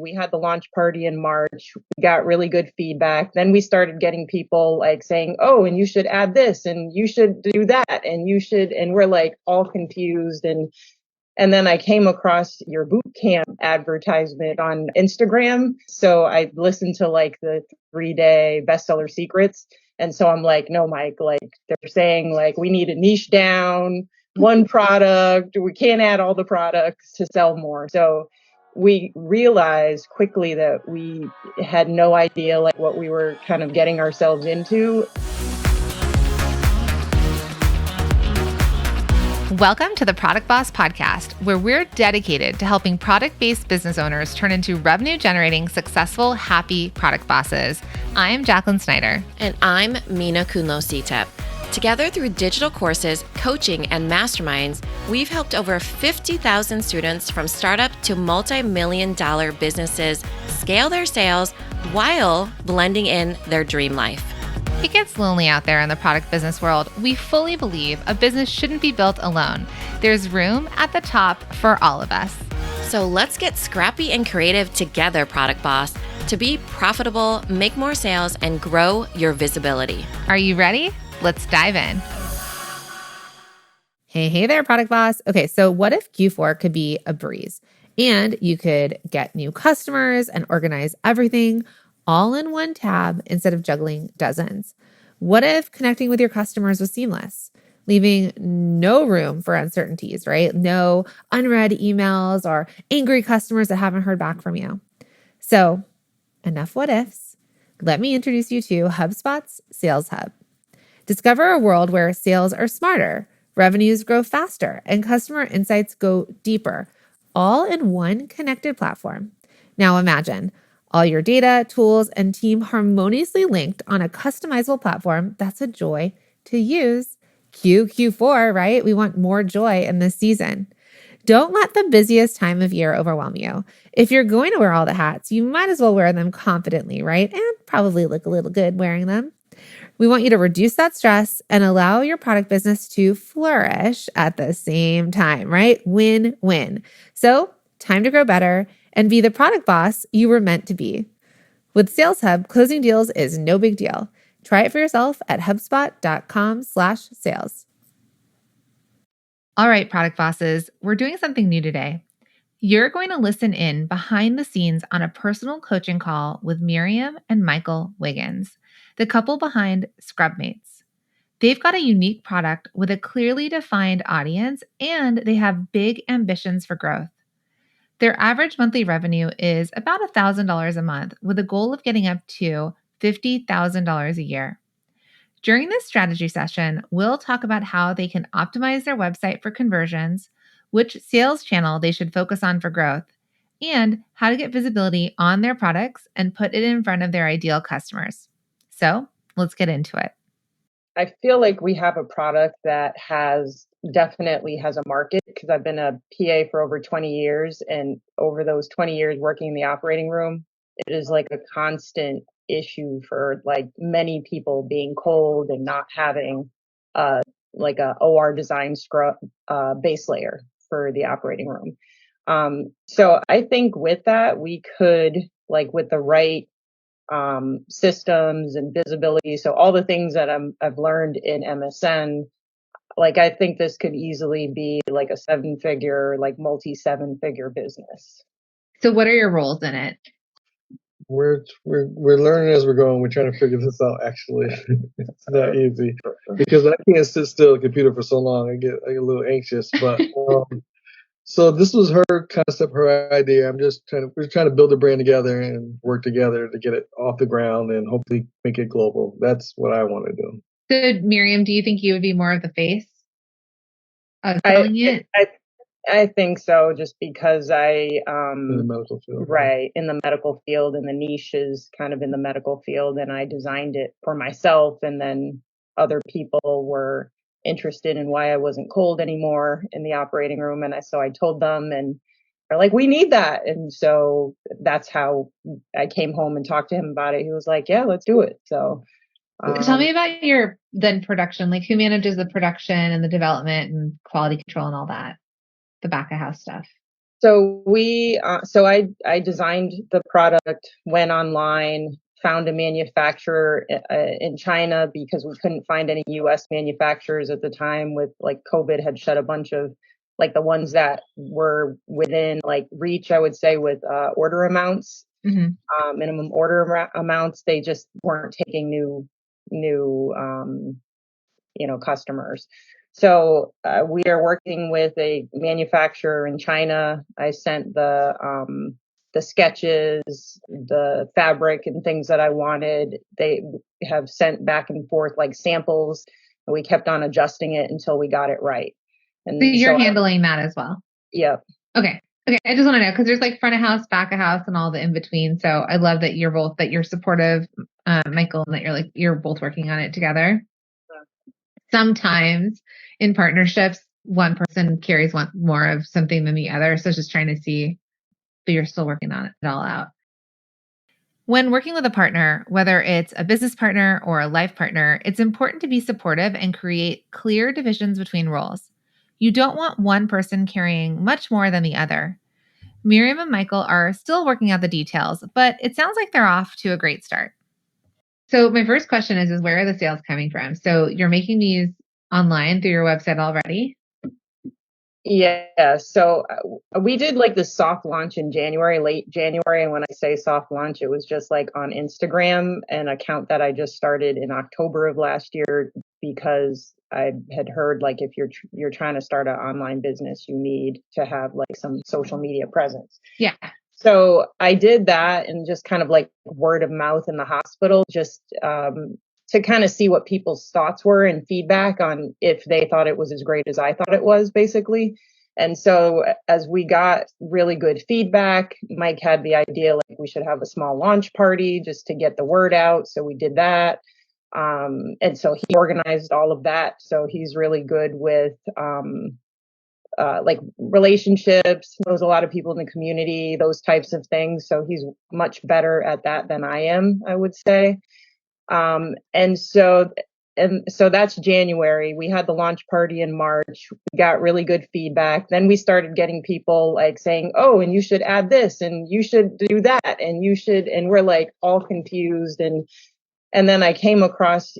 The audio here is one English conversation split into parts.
We had the launch party in March. We got really good feedback. Then we started getting people like saying, oh, and you should add this and you should do that and you should, and we're like all confused. And then I came across your boot camp advertisement on Instagram. So I listened to like the 3-day bestseller secrets. And so I'm like, no, Mike, like they're saying like we need a niche down, one product. We can't add all the products to sell more. So we realized quickly that we had no idea like what we were kind of getting ourselves into. Welcome to the Product Boss Podcast, where we're dedicated to helping product-based business owners turn into revenue-generating, successful, happy product bosses. I'm Jacqueline Snyder. And I'm Mina Kunlo-Sitep. Together through digital courses, coaching, and masterminds, we've helped over 50,000 students from startup to multi-million-dollar businesses scale their sales while blending in their dream life. It gets lonely out there in the product business world. We fully believe a business shouldn't be built alone. There's room at the top for all of us. So let's get scrappy and creative together, Product Boss, to be profitable, make more sales, and grow your visibility. Are you ready? Let's dive in. Hey there, Product Boss. Okay, so what if Q4 could be a breeze and you could get new customers and organize everything all in one tab instead of juggling dozens? What if connecting with your customers was seamless, leaving no room for uncertainties, right? No unread emails or angry customers that haven't heard back from you. So enough what ifs. Let me introduce you to HubSpot's Sales Hub. Discover a world where sales are smarter, revenues grow faster, and customer insights go deeper, all in one connected platform. Now imagine all your data, tools, and team harmoniously linked on a customizable platform that's a joy to use. Q4, right? We want more joy in this season. Don't let the busiest time of year overwhelm you. If you're going to wear all the hats, you might as well wear them confidently, right? And probably look a little good wearing them. We want you to reduce that stress and allow your product business to flourish at the same time, right? Win-win. So, time to grow better and be the product boss you were meant to be. With Sales Hub, closing deals is no big deal. Try it for yourself at HubSpot.com/sales. All right, product bosses, we're doing something new today. You're going to listen in behind the scenes on a personal coaching call with Miriam and Michael Wiggins, the couple behind Scrubmates. They've got a unique product with a clearly defined audience, and they have big ambitions for growth. Their average monthly revenue is about $1,000 a month, with a goal of getting up to $50,000 a year. During this strategy session, we'll talk about how they can optimize their website for conversions, which sales channel they should focus on for growth, and how to get visibility on their products and put it in front of their ideal customers. So let's get into it. I feel like we have a product that definitely has a market, because I've been a PA for over 20 years. And over those 20 years working in the operating room, it is like a constant issue for like many people being cold and not having like a OR design scrub base layer for the operating room. So I think with that, we could, like with the right systems and visibility, so all the things that I've learned in MSN, like I think this could easily be like a 7-figure, like multi-7-figure business. So what are your roles in it? We're learning as we're going. We're trying to figure this out. Actually, it's not easy because I can't sit still at a computer for so long. I get a little anxious. But so this was her concept, her idea. We're trying to build a brand together and work together to get it off the ground and hopefully make it global. That's what I want to do. So Miriam, do you think you would be more of the face of selling it? I think so, just because In the medical field. right, in the medical field, and the niche is kind of in the medical field, and I designed it for myself, and then other people were interested in why I wasn't cold anymore in the operating room, and so I told them, and they're like, we need that. And so that's how I came home and talked to him about it. He was like, yeah, let's do it. So tell me about your then production, like who manages the production and the development and quality control and all that, the back of house stuff. So I designed the product, went online, found a manufacturer in China because we couldn't find any US manufacturers at the time, with like COVID had shut a bunch of like the ones that were within like reach, I would say, with order amounts, minimum order amounts. They just weren't taking new customers. So we are working with a manufacturer in China. I sent the sketches, the fabric, and things that I wanted. They have sent back and forth like samples, and we kept on adjusting it until we got it right. And so you're handling that as well? Yeah. Okay. I just want to know, because there's like front of house, back of house, and all the in between. So I love that you're supportive, Michael, and that you're both working on it together. Sometimes in partnerships, one person carries more of something than the other. So just trying to see that you're still working on it all out. When working with a partner, whether it's a business partner or a life partner, it's important to be supportive and create clear divisions between roles. You don't want one person carrying much more than the other. Miriam and Michael are still working out the details, but it sounds like they're off to a great start. So my first question is where are the sales coming from? So you're making these online through your website already? Yeah. So we did like the soft launch in January, late January. And when I say soft launch, it was just like on Instagram, an account that I just started in October of last year, because I had heard like if you're trying to start an online business, you need to have like some social media presence. Yeah. So I did that, and just kind of like word of mouth in the hospital, just to kind of see what people's thoughts were and feedback on if they thought it was as great as I thought it was, basically. And so as we got really good feedback, Mike had the idea like we should have a small launch party just to get the word out. So we did that. And so he organized all of that. So he's really good with like relationships, knows a lot of people in the community, those types of things. So he's much better at that than I am, I would say. And so that's January. We had the launch party in March. We got really good feedback. Then we started getting people like saying, oh, and you should add this, and you should do that, and you should, and we're like all confused. And then I came across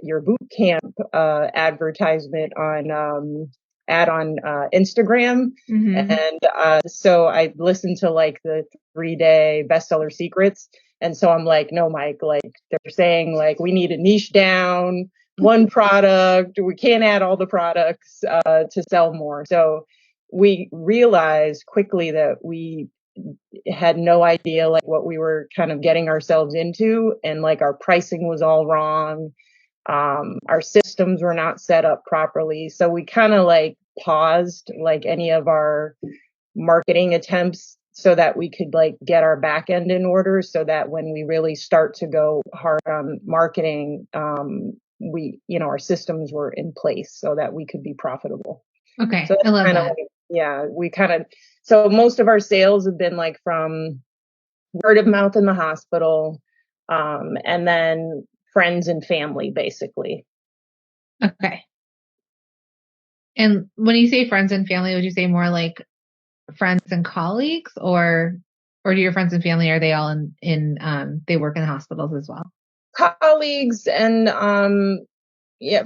your boot camp advertisement on Instagram. And so I listened to like the 3-day bestseller secrets. And so I'm like, no, Mike, like they're saying like we need to niche down one product. We can't add all the products to sell more. So we realized quickly that we had no idea like what we were kind of getting ourselves into, and like our pricing was all wrong. Our systems were not set up properly. So we kind of like paused like any of our marketing attempts so that we could like get our back end in order, so that when we really start to go hard on marketing, our systems were in place so that we could be profitable. Okay. So I love that. So most of our sales have been like from word of mouth in the hospital, and then friends and family, basically. Okay. And when you say friends and family, would you say more like friends and colleagues, or do your friends and family, are they all in they work in hospitals as well? Colleagues and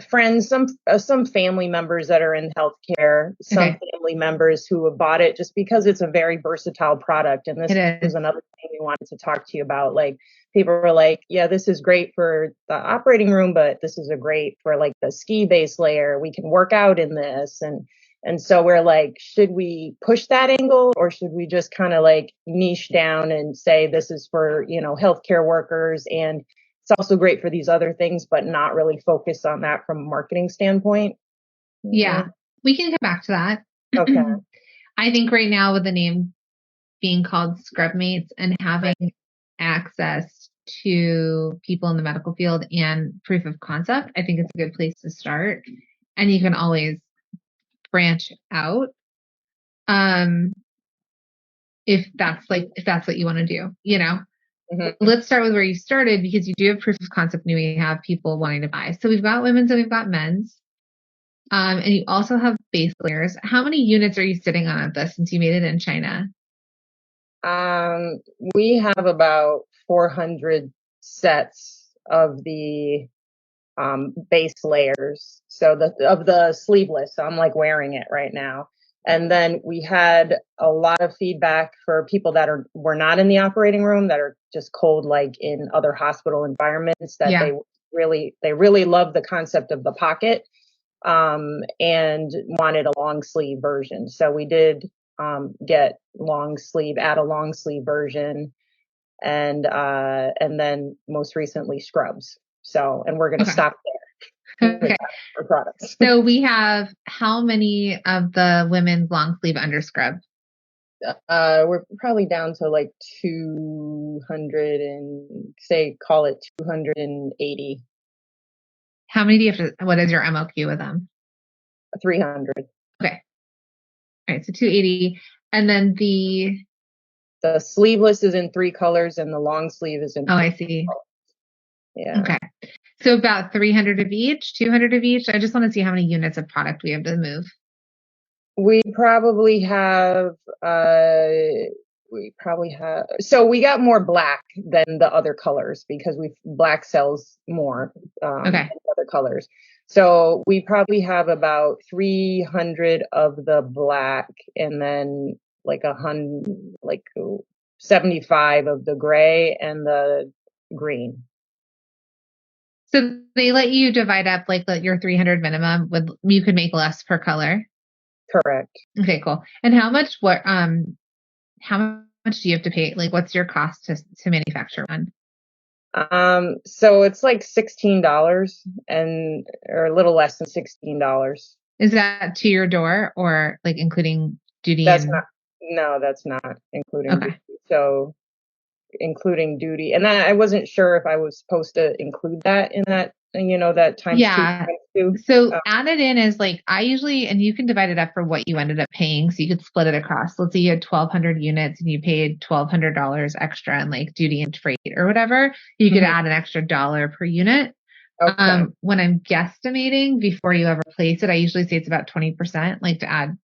friends, some family members that are in healthcare, some family members who have bought it just because it's a very versatile product. And this is another thing we wanted to talk to you about. Like people were like, yeah, this is great for the operating room, but this is a great for like the ski base layer. We can work out in this. And so we're like, should we push that angle, or should we just kind of like niche down and say this is for, healthcare workers, and it's also great for these other things, but not really focus on that from a marketing standpoint? Yeah, we can come back to that. Okay. I think right now with the name being called Scrubmates and having access to people in the medical field and proof of concept, I think it's a good place to start. And you can always branch out if that's what you want to do, Let's start with where you started, because you do have proof of concept and we have people wanting to buy. So we've got women's and we've got men's. And you also have base layers. How many units are you sitting on of this since you made it in China? We have about 400 sets of the base layers. So of the sleeveless. So I'm like wearing it right now. And then we had a lot of feedback for people that were not in the operating room, that are just cold, like in other hospital environments, that they really love the concept of the pocket, and wanted a long sleeve version. So we did add a long sleeve version, and then most recently scrubs. So, and we're going to stop there. Okay. For products. So we have how many of the women's long sleeve underscrub? We're probably down to like 200 and call it 280. How many do you have to, what is your MOQ with them? 300. Okay. All right. So 280. And then the sleeveless is in 3 colors and the long sleeve is in 3 I see. colors. Yeah. Okay. So about 300 of each, 200 of each. I just want to see how many units of product we have to move. We probably have, so we got more black than the other colors because black sells more than other colors. So we probably have about 300 of the black, and then like 75 of the gray and the green. So they let you divide up like your 300 minimum you could make less per color. Correct. Okay, cool. And how much do you have to pay? Like, what's your cost to manufacture one? So it's like $16 or a little less than $16. Is that to your door or like including duty? That's not including duty. So including duty. And then I wasn't sure if I was supposed to include that in that, that times two. So add it in as like, I usually, and you can divide it up for what you ended up paying. So you could split it across. Let's say you had 1,200 units and you paid $1,200 extra in like duty and freight or whatever. You could add an extra $1 per unit. Okay. When I'm guesstimating before you ever place it, I usually say it's about 20%, like to add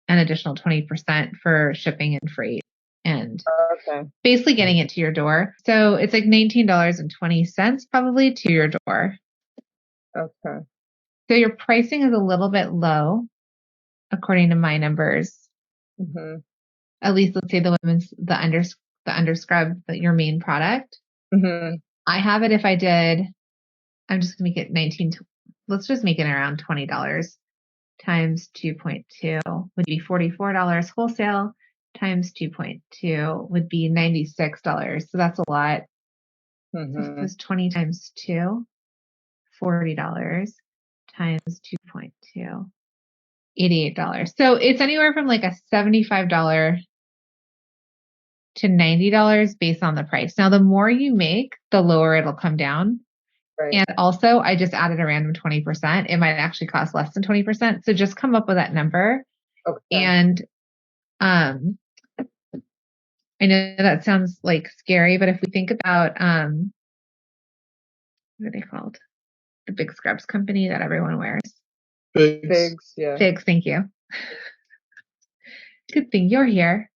an additional 20% for shipping and freight. And basically getting it to your door. So it's like $19.20 probably to your door. Okay. So your pricing is a little bit low, according to my numbers. Mm-hmm. At least let's say the underscrub, your main product. Mm-hmm. I have it I'm just going to make it let's just make it around $20 times 2.2 would be $44 wholesale. Times 2.2 would be $96. So that's a lot. Mm-hmm. This is 20 times 2, $40 times 2.2, $88. So it's anywhere from like a $75 to $90 based on the price. Now, the more you make, the lower it'll come down. Right. And also, I just added a random 20%. It might actually cost less than 20%. So just come up with that number. Okay. And I know that sounds like scary, but if we think about, what are they called? The big scrubs company that everyone wears. Figs, yeah. Figs, thank you. Good thing you're here.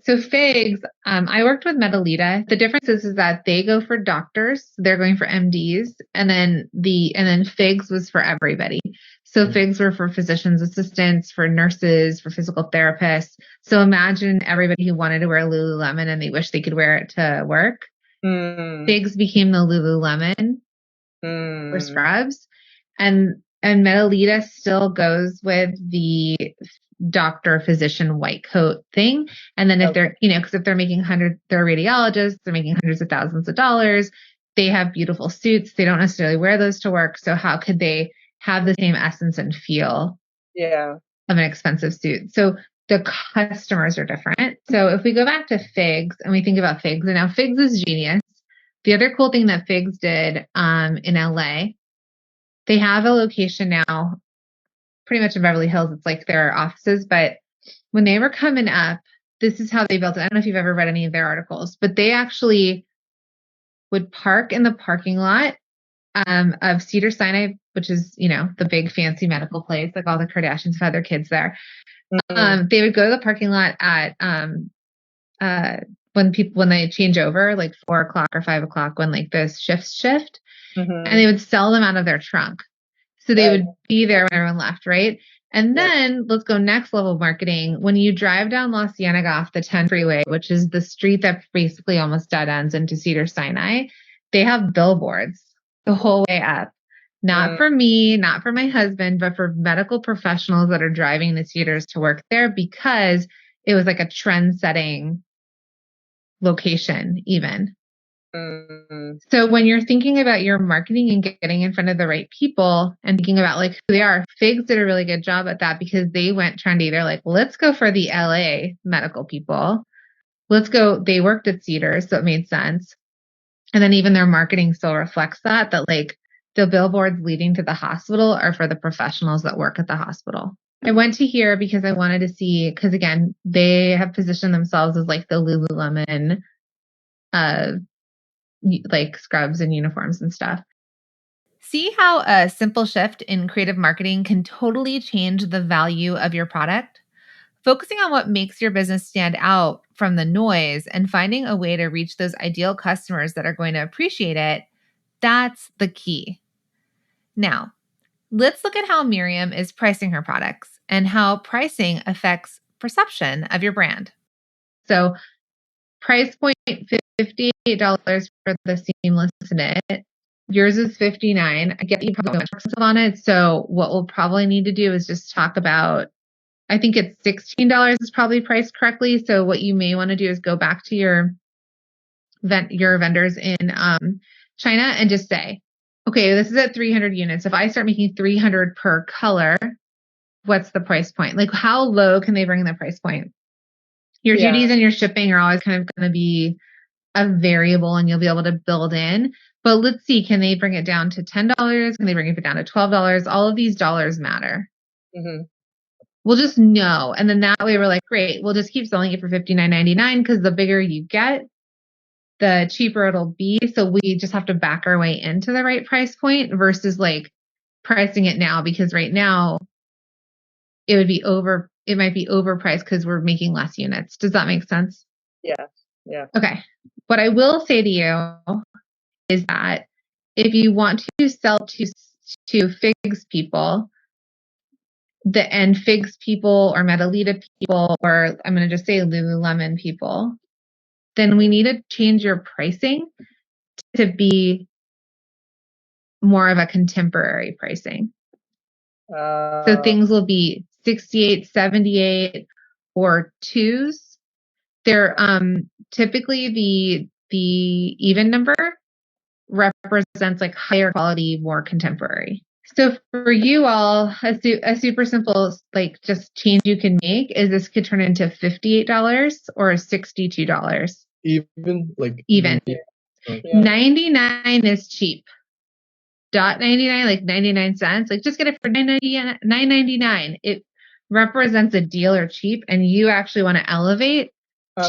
So Figs, I worked with Metalita. The difference is that they go for doctors. They're going for MDs, and then Figs was for everybody. So Figs were for physician's assistants, for nurses, for physical therapists. So imagine everybody who wanted to wear Lululemon and they wish they could wear it to work. Figs became the Lululemon for scrubs, and Metalita still goes with the doctor physician white coat thing. And then if they're, because if they're making they're radiologists, they're making hundreds of thousands of dollars. They have beautiful suits. They don't necessarily wear those to work. So how could they have the same essence and feel of an expensive suit? So the customers are different. So if we go back to Figs and we think about Figs, and now Figs is genius. The other cool thing that Figs did in LA, they have a location now pretty much in Beverly Hills. It's like their offices, but when they were coming up, this is how they built it. I don't know if you've ever read any of their articles, but they actually would park in the parking lot of Cedar-Sinai which is, the big fancy medical place, like all the Kardashians have had their kids there. Mm-hmm. They would go to the parking lot at, when they change over, like 4:00 or 5:00, when like the shifts shift, Mm-hmm. and they would sell them out of their trunk. So they would be there when everyone left, right? And then let's go next level marketing. When you drive down La Cienega off the 10 freeway, which is the street that basically almost dead ends into Cedars-Sinai, they have billboards the whole way up. Not for me, not for my husband, but for medical professionals that are driving the Cedars to work there, because it was like a trend-setting location even. Mm-hmm. So when you're thinking about your marketing and getting in front of the right people and thinking about like who they are, Figs did a really good job at that, because they went trendy. They're like, let's go for the LA medical people. Let's go. They worked at Cedars, so it made sense. And then even their marketing still reflects that like the billboards leading to the hospital are for the professionals that work at the hospital. I went to here because I wanted to see, because again, they have positioned themselves as like the Lululemon, like scrubs and uniforms and stuff. See how a simple shift in creative marketing can totally change the value of your product? Focusing on what makes your business stand out from the noise and finding a way to reach those ideal customers that are going to appreciate it, that's the key. Now, let's look at how Miriam is pricing her products and how pricing affects perception of your brand. So, price point $58 for the seamless knit. Yours is $59. I get that you probably went on it. So what we'll probably need to do is just talk about, I think it's $16 is probably priced correctly. So what you may want to do is go back to your vendors in China and just say, okay, this is at 300 units. If I start making 300 per color, what's the price point? Like, how low can they bring the price point? Your duties and your shipping are always kind of going to be a variable, and you'll be able to build in. But let's see, can they bring it down to $10? Can they bring it down to $12? All of these dollars matter. Mm-hmm. We'll just know. And then that way we're like, great, we'll just keep selling it for $59.99, because the bigger you get, the cheaper it'll be. So we just have to back our way into the right price point versus like pricing it now, because right now it might be overpriced because we're making less units. Does that make sense? Yeah. Yeah. Okay. What I will say to you is that if you want to sell to Figs people, and Figs people or Metalita people, or I'm going to just say Lululemon people, then we need to change your pricing to be more of a contemporary pricing. So things will be 68, 78, or twos. They're typically the even number represents like higher quality, more contemporary. So for you all, a super simple like just change you can make is this could turn into $58 or $62. Even. Yeah. 99 is cheap. $.99, like 99 cents. Like just get it for $9.99. It represents a deal or cheap, and you actually want to elevate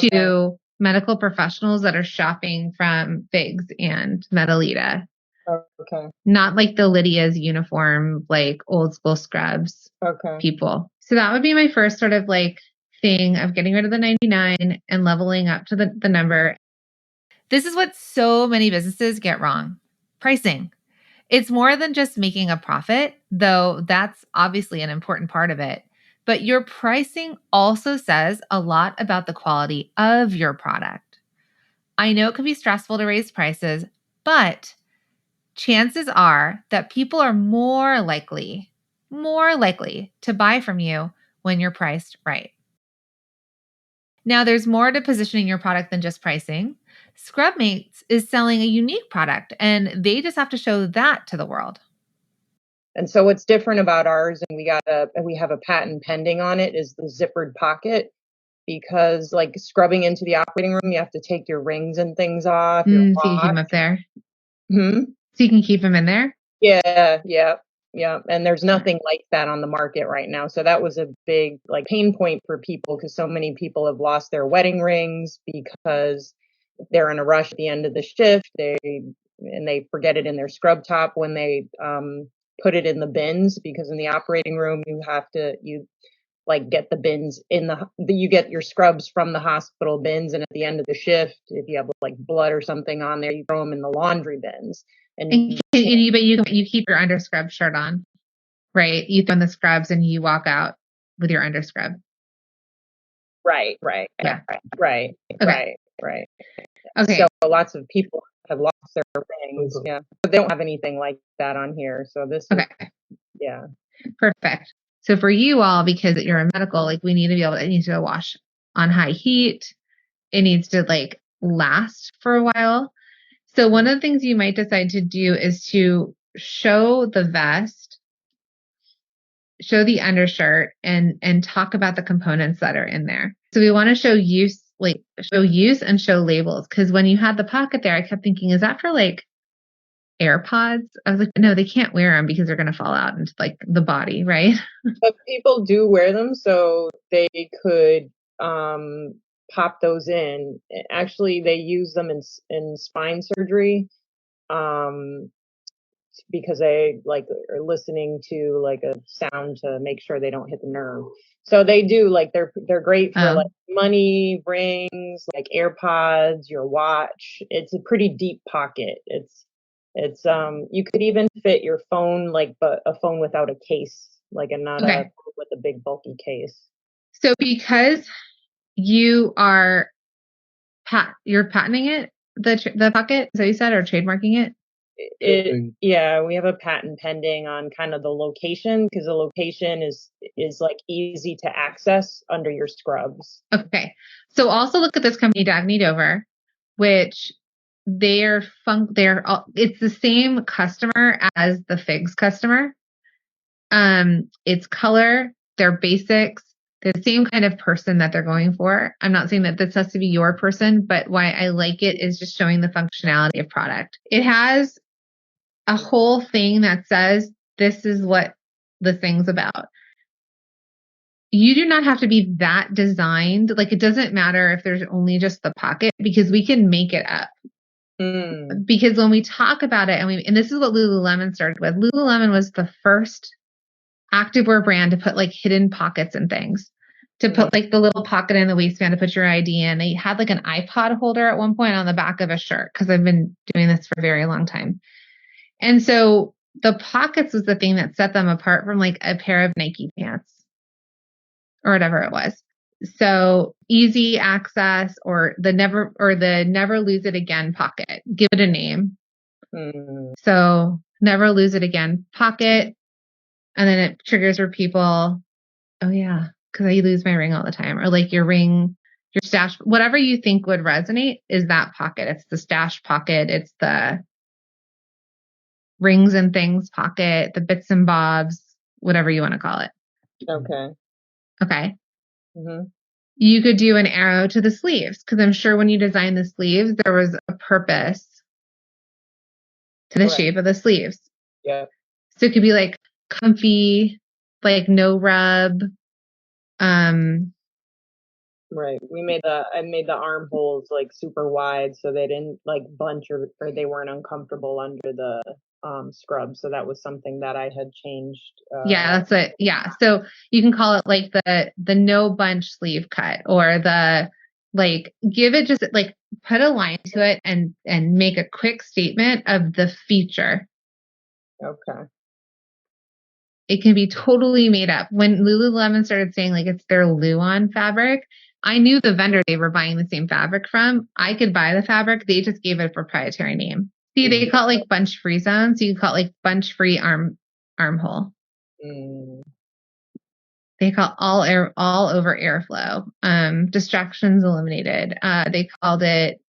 to medical professionals that are shopping from Figs and Metalita. Okay. Not like the Lydia's uniform, like old school scrubs people. So that would be my first sort of like thing of getting rid of the 99 and leveling up to the number. This is what so many businesses get wrong. Pricing. It's more than just making a profit, though that's obviously an important part of it. But your pricing also says a lot about the quality of your product. I know it can be stressful to raise prices, but chances are that people are more likely to buy from you when you're priced right. Now, there's more to positioning your product than just pricing. Scrubmates is selling a unique product, and they just have to show that to the world. And so what's different about ours, and we have a patent pending on it, is the zippered pocket, because like scrubbing into the operating room, you have to take your rings and things off. So you can keep them up there. So you can keep them in there. Yeah. And there's nothing like that on the market right now. So that was a big like pain point for people, because so many people have lost their wedding rings because they're in a rush at the end of the shift. They forget it in their scrub top when they put it in the bins, because in the operating room you like get the bins you get your scrubs from the hospital bins, and at the end of the shift, if you have like blood or something on there, you throw them in the laundry bins. But you keep your underscrub shirt on, right? You throw in the scrubs and you walk out with your underscrub. Right. Yeah. Right. Okay. Right. Okay. So lots of people have lost their things. Yeah. But they don't have anything like that on here. So this is, yeah. Perfect. So for you all, because you're a medical, like we need to be able to, it needs to wash on high heat. It needs to like last for a while. So one of the things you might decide to do is to show the vest, show the undershirt, and talk about the components that are in there. So we want to show use and show labels. Because when you had the pocket there, I kept thinking, is that for like AirPods? I was like, no, they can't wear them because they're going to fall out into like the body, right? But people do wear them, so they could pop those in. Actually, they use them in spine surgery, because they like are listening to like a sound to make sure they don't hit the nerve. So they do, like they're great for like money, rings, like AirPods, your watch. It's a pretty deep pocket. It's you could even fit your phone, like but a phone without a case, like with a big bulky case. So because you are you're patenting it, the pocket, so you said, or trademarking it? Yeah, we have a patent pending on kind of the location, because the location is like easy to access under your scrubs. Okay. So also look at this company, Dagny Dover, which it's the same customer as the Figs customer. It's color, they're basics, they're the same kind of person that they're going for. I'm not saying that this has to be your person, but why I like it is just showing the functionality of product. It has a whole thing that says this is what the thing's about. You do not have to be that designed. Like, it doesn't matter if there's only just the pocket, because we can make it up. Because when we talk about it, and this is what Lululemon started with. Lululemon was the first activewear brand to put like hidden pockets and things, to put like the little pocket in the waistband to put your ID in. They had like an iPod holder at one point on the back of a shirt, because I've been doing this for a very long time. And so the pockets was the thing that set them apart from like a pair of Nike pants or whatever it was. So easy access, or the never lose it again pocket. Give it a name. So never lose it again pocket. And then it triggers for people, oh yeah, because I lose my ring all the time. Or like your ring, your stash, whatever you think would resonate is that pocket. It's the stash pocket. It's the rings and things pocket, the bits and bobs, whatever you want to call it. Okay. You could do an arrow to the sleeves, because I'm sure when you designed the sleeves, there was a purpose to the shape of the sleeves. Yeah. So it could be like comfy, like no rub. Right. I made the armholes like super wide, so they didn't like bunch, or they weren't uncomfortable under the scrub. So that was something that I had changed. Yeah, that's it. Yeah. So you can call it like the no bunch sleeve cut, or the like, give it just like put a line to it and make a quick statement of the feature. Okay. It can be totally made up. When Lululemon started saying like it's their Luon fabric, I knew the vendor they were buying the same fabric from. I could buy the fabric. They just gave it a proprietary name. See, they call it like bunch free zone. So you call it like bunch free armhole. They call all over airflow. Distractions eliminated. They called it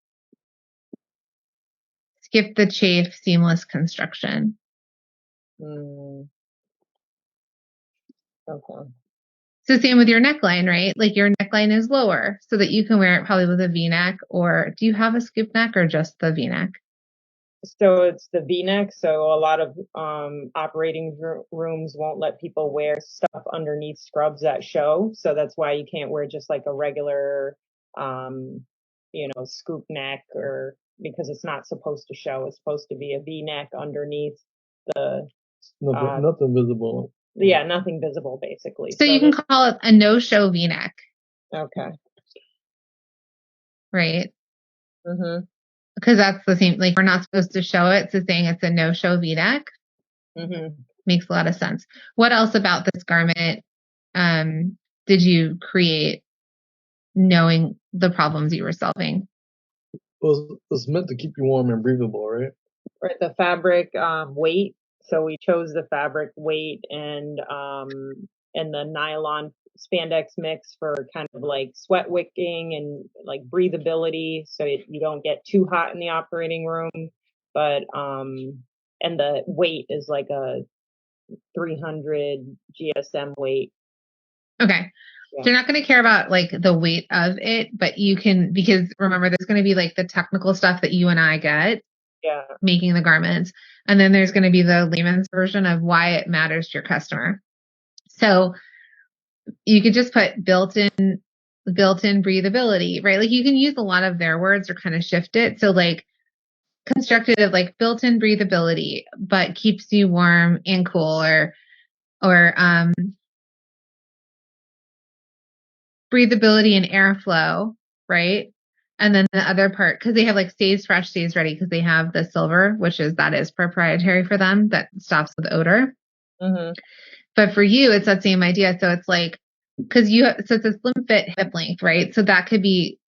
skip the chafe, seamless construction. Okay. So same with your neckline, right? Like your neckline is lower so that you can wear it probably with a V-neck, or do you have a scoop neck or just the V-neck? So it's the V-neck. So a lot of operating rooms won't let people wear stuff underneath scrubs that show. So that's why you can't wear just like a regular, scoop neck, or because it's not supposed to show. It's supposed to be a V-neck underneath the Nothing visible. Yeah, nothing visible, basically. So you can call it a no-show V-neck. Okay. Right? Mm-hmm. Because that's the same, like we're not supposed to show it. So saying it's a no-show V-neck makes a lot of sense. What else about this garment did you create knowing the problems you were solving? Well, it's meant to keep you warm and breathable, right? Right. The fabric weight. So we chose the fabric weight and the nylon spandex mix for kind of like sweat wicking and like breathability, so you don't get too hot in the operating room. But and the weight is like a 300 GSM weight. Okay. So you're not going to care about like the weight of it, but you can, because remember, there's going to be like the technical stuff that you and I get making the garments. And then there's going to be the layman's version of why it matters to your customer. So you could just put built-in breathability, right? Like you can use a lot of their words or kind of shift it. So like constructed of like built-in breathability, but keeps you warm and cool, or breathability and airflow, right? And then the other part, because they have like stays fresh, stays ready, because they have the silver, that is proprietary for them, that stops with odor. But for you, it's that same idea. So it's like, so it's a slim fit hip length, right? So that could be,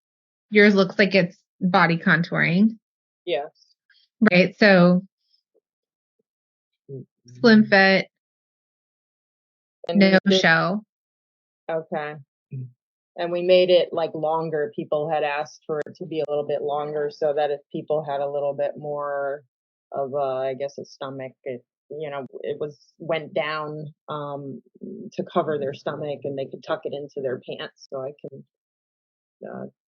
yours looks like it's body contouring. Yes. Right. So slim fit, no show. Okay. And we made it like longer. People had asked for it to be a little bit longer so that if people had a little bit more of I guess a stomach, it went down to cover their stomach and they could tuck it into their pants. So I can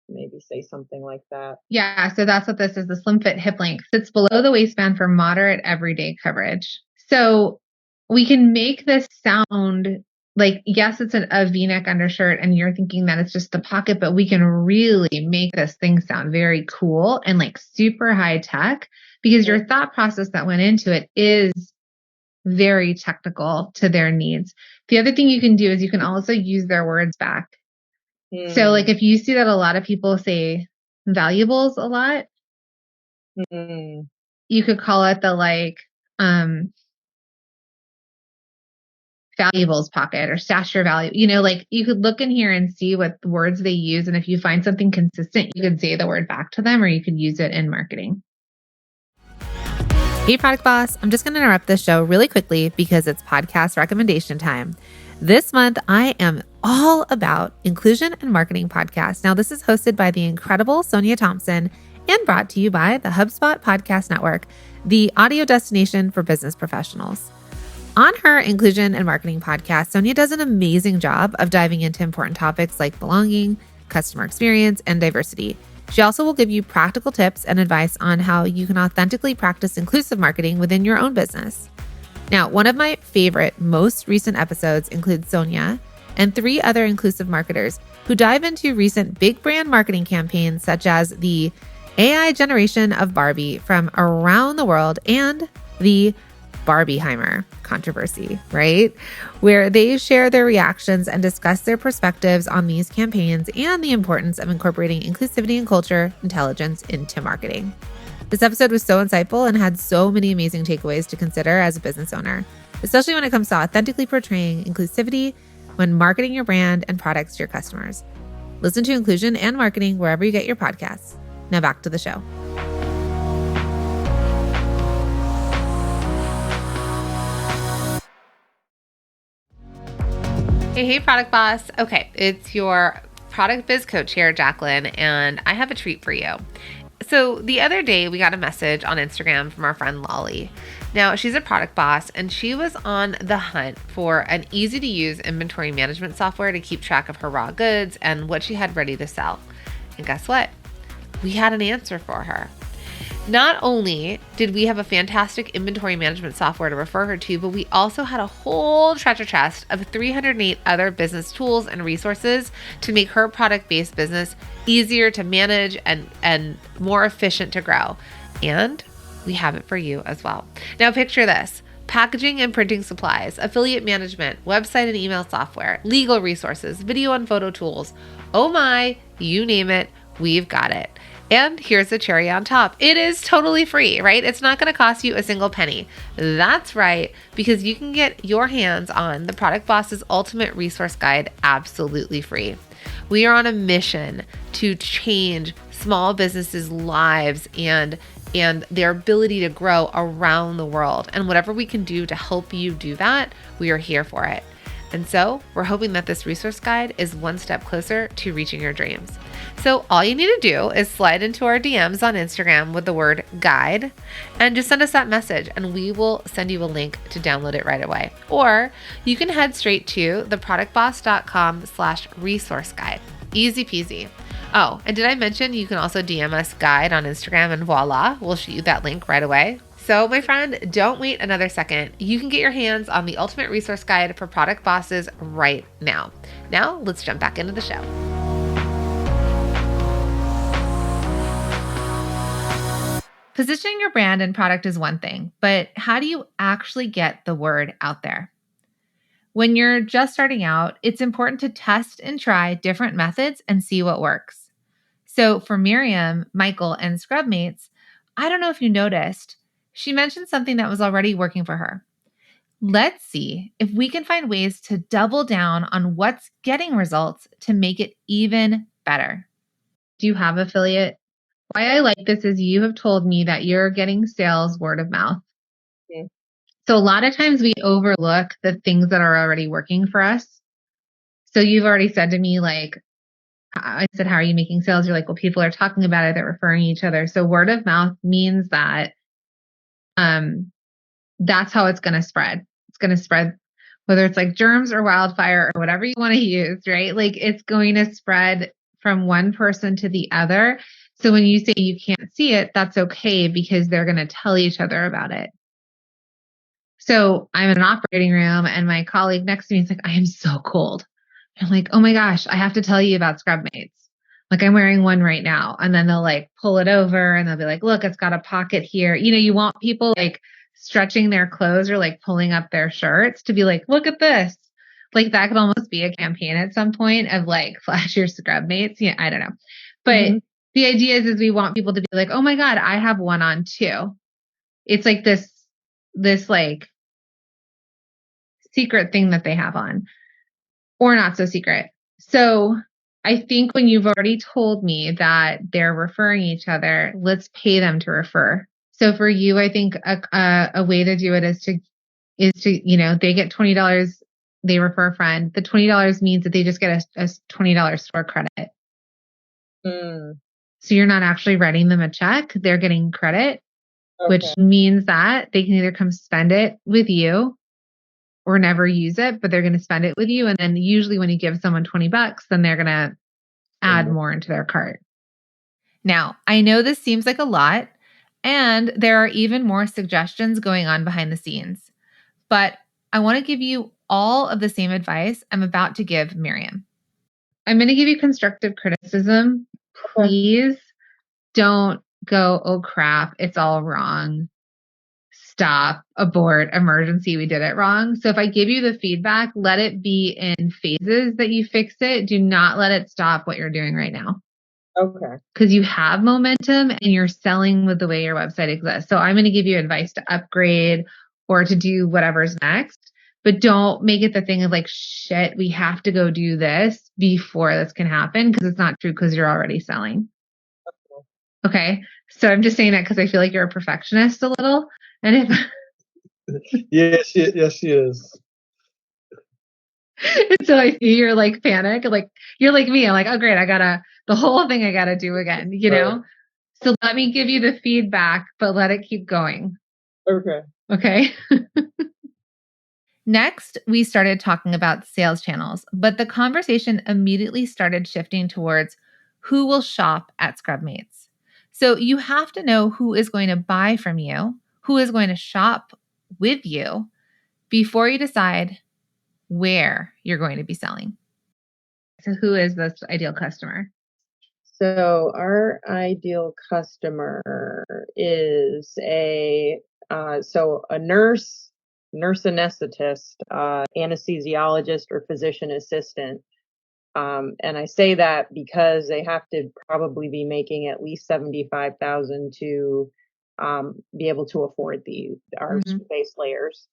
maybe say something like that. Yeah. So that's what this is. The slim fit hip length sits below the waistband for moderate everyday coverage. So we can make this sound like, yes, it's a V-neck undershirt and you're thinking that it's just the pocket, but we can really make this thing sound very cool and like super high tech, because your thought process that went into it is very technical to their needs. The other thing you can do is you can also use their words back. So like if you see that a lot of people say valuables a lot, you could call it the like valuables pocket or stash your value. Like you could look in here and see what words they use. And if you find something consistent, you could say the word back to them, or you could use it in marketing. Hey, Product Boss. I'm just going to interrupt this show really quickly because it's podcast recommendation time. This month, I am all about Inclusion and Marketing Podcast. Now, this is hosted by the incredible Sonia Thompson and brought to you by the HubSpot Podcast Network, the audio destination for business professionals. On her Inclusion and Marketing Podcast, Sonia does an amazing job of diving into important topics like belonging, customer experience, and diversity. She also will give you practical tips and advice on how you can authentically practice inclusive marketing within your own business. Now, one of my favorite, most recent episodes includes Sonia and 3 other inclusive marketers who dive into recent big brand marketing campaigns, such as the AI generation of Barbie from around the world and the Barbieheimer controversy, right? Where they share their reactions and discuss their perspectives on these campaigns and the importance of incorporating inclusivity and culture intelligence into marketing. This episode was so insightful and had so many amazing takeaways to consider as a business owner, especially when it comes to authentically portraying inclusivity when marketing your brand and products to your customers. Listen to Inclusion and Marketing wherever you get your podcasts. Now back to the show. Hey, Product Boss. Okay, it's your product biz coach here, Jacqueline, and I have a treat for you. So the other day we got a message on Instagram from our friend Lolly. Now she's a product boss and she was on the hunt for an easy to use inventory management software to keep track of her raw goods and what she had ready to sell. And guess what? We had an answer for her. Not only did we have a fantastic inventory management software to refer her to, but we also had a whole treasure chest of 308 other business tools and resources to make her product-based business easier to manage and more efficient to grow. And we have it for you as well. Now picture this. packaging and printing supplies, affiliate management, website and email software, legal resources, video and photo tools. Oh my, you name it, we've got it. And here's the cherry on top. It is totally free, right? It's not going to cost you a single penny. That's right, because you can get your hands on the Product Boss's Ultimate Resource Guide absolutely free. We are on a mission to change small businesses' lives and their ability to grow around the world. And whatever we can do to help you do that, we are here for it. And so we're hoping that this resource guide is one step closer to reaching your dreams. So all you need to do is slide into our DMs on Instagram with the word guide and just send us that message and we will send you a link to download it right away. Or you can head straight to theproductboss.com/resource guide. Easy peasy. Oh, and did I mention you can also DM us guide on Instagram and voila, we'll shoot you that link right away. So my friend, don't wait another second. You can get your hands on the Ultimate Resource Guide for Product Bosses right now. Now let's jump back into the show. Positioning your brand and product is one thing, but how do you actually get the word out there? When you're just starting out, it's important to test and try different methods and see what works. So for Miriam, Michael, and Scrubmates, I don't know if you noticed, she mentioned something that was already working for her. Let's see if we can find ways to double down on what's getting results to make it even better. Do you have affiliate? Why I like this is you have told me that you're getting sales word of mouth. Okay. So a lot of times we overlook the things that are already working for us. So you've already said to me, like, I said, how are you making sales? You're like, well, people are talking about it. They're referring each other. So word of mouth means that that's how it's going to spread. It's going to spread, whether it's like germs or wildfire or whatever you want to use, right? Like it's going to spread from one person to the other. So when you say you can't see it, that's okay because they're going to tell each other about it. So I'm in an operating room and my colleague next to me is like, I am so cold. I'm like, oh my gosh, I have to tell you about Scrubmates. Like I'm wearing one right now. And then they'll like pull it over and they'll be like, look, it's got a pocket here. You know, you want people like stretching their clothes or like pulling up their shirts to be like, look at this. Like that could almost be a campaign at some point of like flash your Scrubmates. Yeah, I don't know. But the idea is we want people to be like, oh my God, I have one on too. It's like this like secret thing that they have on or not so secret. So I think when you've already told me that they're referring each other, let's pay them to refer. So for you, I think a way to do it is to, you know, they get $20, they refer a friend. The $20 means that they just get a $20 store credit. So you're not actually writing them a check. They're getting credit, which means that they can either come spend it with you or never use it, but they're going to spend it with you. And then usually when you give someone $20, then they're going to add more into their cart. Now, I know this seems like a lot, and there are even more suggestions going on behind the scenes, but I want to give you all of the same advice I'm about to give Miriam. I'm going to give you constructive criticism. Please don't go, oh crap, it's all wrong. Stop, abort, emergency, we did it wrong. So if I give you the feedback, let it be in phases that you fix it. Do not let it stop what you're doing right now. Okay. Because you have momentum and you're selling with the way your website exists. So I'm going to give you advice to upgrade or to do whatever's next, but don't make it the thing of like, shit, we have to go do this before this can happen because it's not true because you're already selling. Okay. So I'm just saying that because I feel like you're a perfectionist a little. And if yes, she is. so I see you're like panic, like you're like me. I'm like, oh great, the whole thing I gotta do again, you know? So let me give you the feedback, but let it keep going. Okay. Next, we started talking about sales channels, but the conversation immediately started shifting towards who will shop at Scrubmates. So you have to know who is going to buy from you, who is going to shop with you before you decide where you're going to be selling. So who is this ideal customer? So our ideal customer is a nurse nurse anesthetist, anesthesiologist, or physician assistant. And I say that because they have to probably be making at least 75,000 to be able to afford our base layers.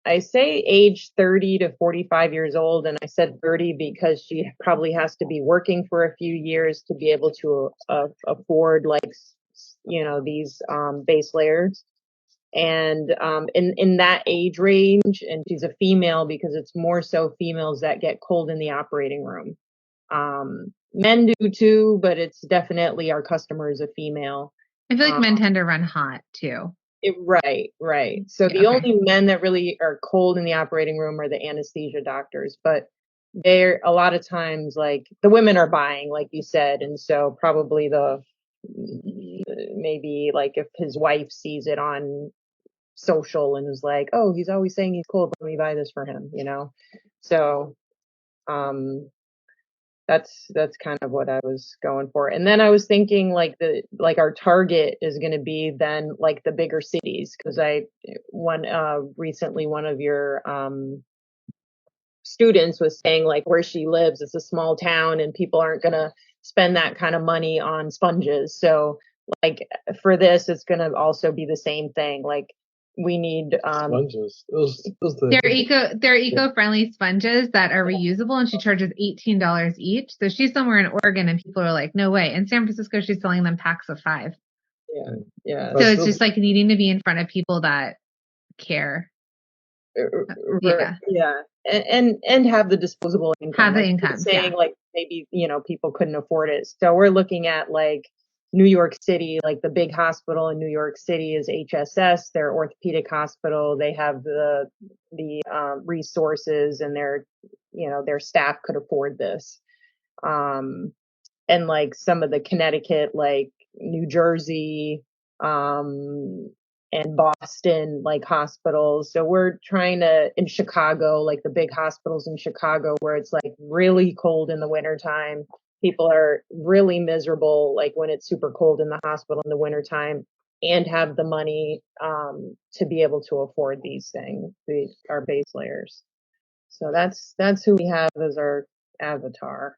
I say age 30 to 45 years old, and I said 30 because she probably has to be working for a few years to be able to afford, like, these base layers. And in that age range, and she's a female because it's more so females that get cold in the operating room. Men do too, but it's definitely our customer is a female. I feel like men tend to run hot too. Right. So the only men that really are cold in the operating room are the anesthesia doctors, but they're a lot of times, like, the women are buying, like you said, and so probably maybe like if his wife sees it on social and is like, oh, he's always saying he's cold, let me buy this for him, So that's kind of what I was going for. And then I was thinking like our target is going to be then like the bigger cities, because recently one of your students was saying like where she lives, it's a small town and people aren't going to spend that kind of money on sponges. So like for this, it's going to also be the same thing. Like we need sponges. They're eco-friendly sponges that are reusable, and she charges $18 each. So she's somewhere in Oregon and people are like, no way. In San Francisco, she's selling them packs of 5. Yeah. So it's just like needing to be in front of people that care. Yeah. And have the disposable income. Have the income. Saying like maybe, people couldn't afford it. So we're looking at like New York City, like the big hospital in New York City is HSS, their orthopedic hospital. They have the resources, and their staff could afford this. And like some of the Connecticut, like New Jersey, and Boston, like hospitals. So we're trying to, in Chicago, like the big hospitals in Chicago where it's like really cold in the wintertime. People are really miserable, like when it's super cold in the hospital in the wintertime, and have the money to be able to afford these things, our base layers. So that's who we have as our avatar.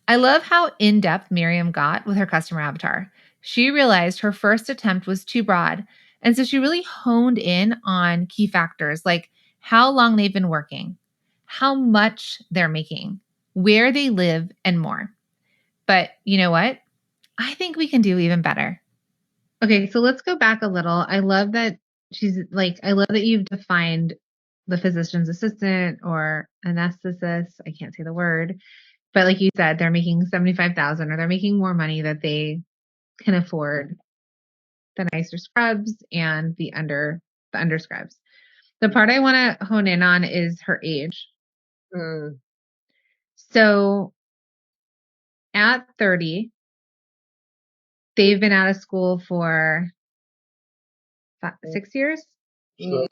I love how in-depth Miriam got with her customer avatar. She realized her first attempt was too broad. And so she really honed in on key factors like how long they've been working, how much they're making, where they live, and more. But you know what? I think we can do even better. Okay, so let's go back a little. I love that you've defined the physician's assistant or anesthetist. I can't say the word. But like you said, they're making $75,000 or they're making more money that they can afford the nicer scrubs and the under scrubs. The part I want to hone in on is her age. So at 30, they've been out of school for 6 years? No,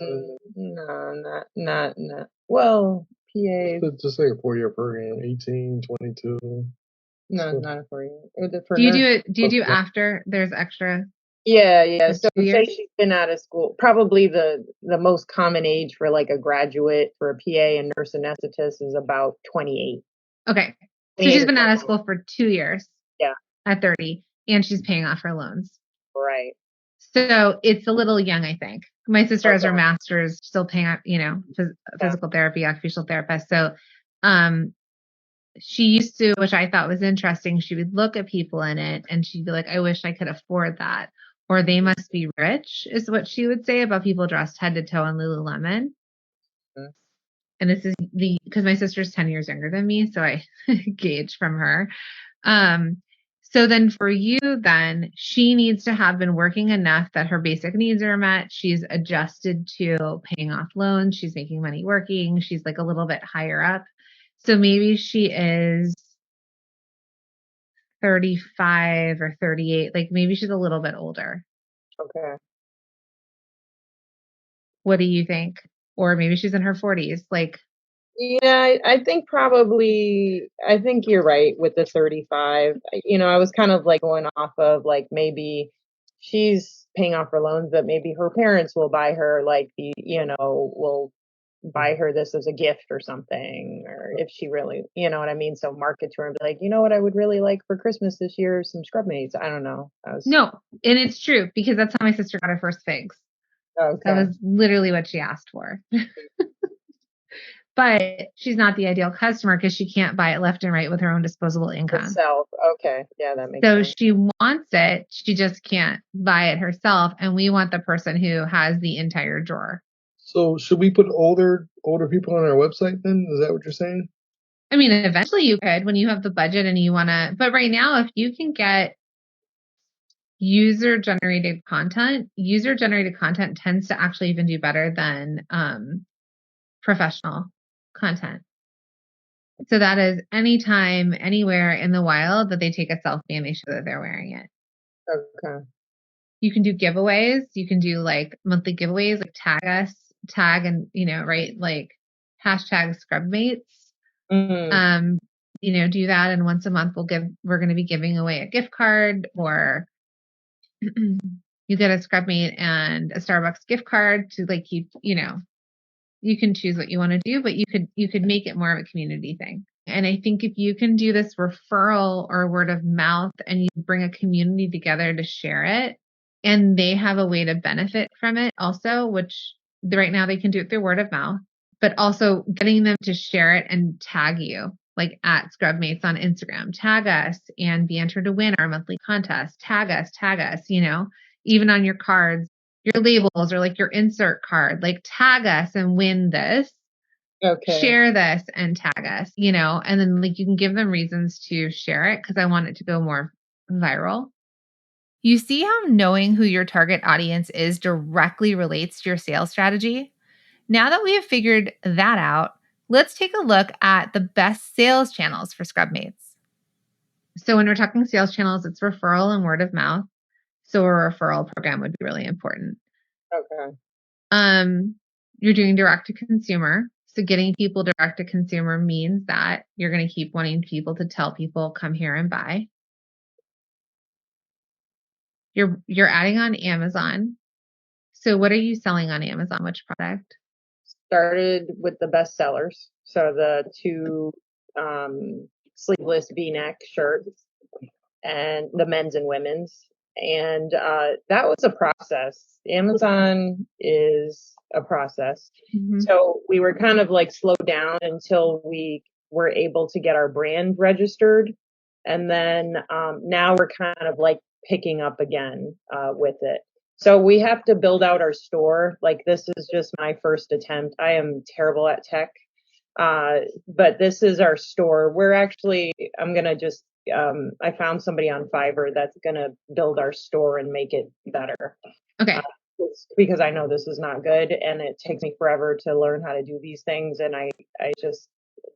not. Well, PA. Just like a 4-year program, 18, 22. No, not a 4-year. Do you do after there's extra? Yeah. So say she's been out of school. Probably the most common age for like a graduate for a PA and nurse anesthetist is about 28. Okay. So she's been out of school for 2 years. Yeah. At 30, and she's paying off her loans. Right. So it's a little young, I think. My sister has her master's, still paying up, physical therapy, occupational therapist. So, she used to, which I thought was interesting, she would look at people in it and she'd be like, I wish I could afford that. Or they must be rich, is what she would say about people dressed head to toe in Lululemon. Mm-hmm. And this is because my sister's 10 years younger than me, so I gauge from her. So then for you, then she needs to have been working enough that her basic needs are met. She's adjusted to paying off loans. She's making money working. She's like a little bit higher up. So maybe she is 35 or 38. Like maybe she's a little bit older. Okay. What do you think? Or maybe she's in her 40s. Like, yeah, I think you're right with the 35. I was kind of like going off of like maybe she's paying off her loans, but maybe her parents will buy her like will buy her this as a gift or something, or if she really, you know what I mean? So market to her and be like, you know what I would really like for Christmas this year? Some Scrubmates. I don't know. No, and it's true because that's how my sister got her first figs. Okay. That was literally what she asked for. But she's not the ideal customer because she can't buy it left and right with her own disposable income. Herself. Okay. Yeah, that makes So sense. she wants it. She just can't buy it herself. And we want the person who has the entire drawer. So should we put older people on our website then? Is that what you're saying? I mean, eventually you could when you have the budget and you want to, but right now, if you can get user-generated content tends to actually even do better than professional content. So that is anytime, anywhere in the wild that they take a selfie and they show that they're wearing it. Okay. You can do giveaways. You can do like monthly giveaways, like tag and, right, like hashtag Scrubmates. Mm-hmm. Do that. And once a month we're going to be giving away a gift card, or you get a Scrubmate and a Starbucks gift card to like keep, you can choose what you want to do, but you could make it more of a community thing. And I think if you can do this referral or word of mouth and you bring a community together to share it, and they have a way to benefit from it also, which right now they can do it through word of mouth, but also getting them to share it and tag you, like at Scrubmates on Instagram, tag us and be entered to win our monthly contest, tag us, even on your cards, your labels, or like your insert card, like tag us and win this. Okay. Share this and tag us, and then like you can give them reasons to share it because I want it to go more viral. You see how knowing who your target audience is directly relates to your sales strategy? Now that we have figured that out, let's take a look at the best sales channels for Scrubmates. So when we're talking sales channels, it's referral and word of mouth. So a referral program would be really important. Okay. You're doing direct to consumer. So getting people direct to consumer means that you're going to keep wanting people to tell people, come here and buy. You're adding on Amazon. So what are you selling on Amazon? Which product? Started with the best sellers. So the two sleeveless V-neck shirts, and the men's and women's. And that was a process. Amazon is a process. Mm-hmm. So we were kind of like slowed down until we were able to get our brand registered. And then now we're kind of like picking up again with it. So we have to build out our store. Like, this is just my first attempt. I am terrible at tech. But this is our store. I'm going to just, I found somebody on Fiverr that's going to build our store and make it better. Okay. Because I know this is not good and it takes me forever to learn how to do these things. And I just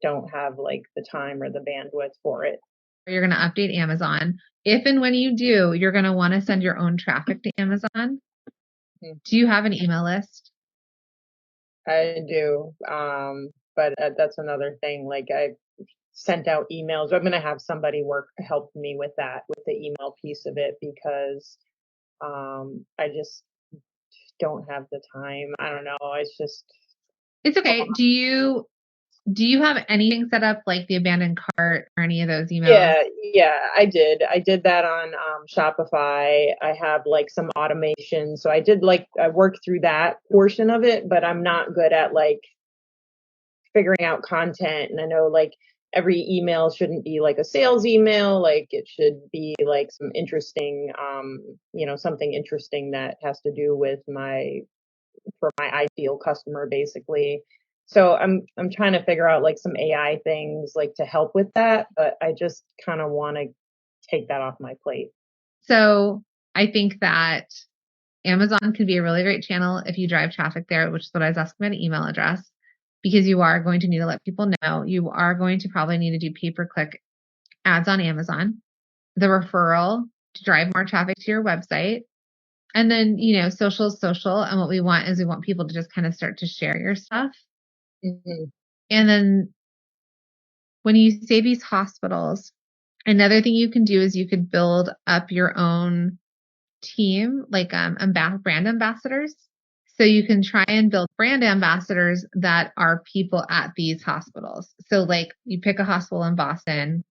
don't have like the time or the bandwidth for it. You're going to update Amazon. If and when you do, you're going to want to send your own traffic to Amazon. Mm-hmm. Do you have an email list? I do. But that's another thing. Like, I sent out emails. I'm going to have somebody help me with that, with the email piece of it, because I just don't have the time. I don't know. It's okay. Do you have anything set up like the abandoned cart or any of those emails? Yeah, I did. I did that on Shopify. I have like some automation. So I worked through that portion of it, but I'm not good at like figuring out content. And I know like every email shouldn't be like a sales email. Like, it should be like some interesting, something interesting that has to do with for my ideal customer, basically. So I'm trying to figure out like some AI things like to help with that, but I just kind of want to take that off my plate. So I think that Amazon could be a really great channel if you drive traffic there, which is what I was asking about, an email address, because you are going to need to let people know. You are going to probably need to do pay-per-click ads on Amazon, the referral to drive more traffic to your website. And then, social. And what we want is people to just kind of start to share your stuff. Mm-hmm. And then when you say these hospitals, another thing you can do is you could build up your own team, like brand ambassadors. So you can try and build brand ambassadors that are people at these hospitals. So like you pick a hospital in Boston,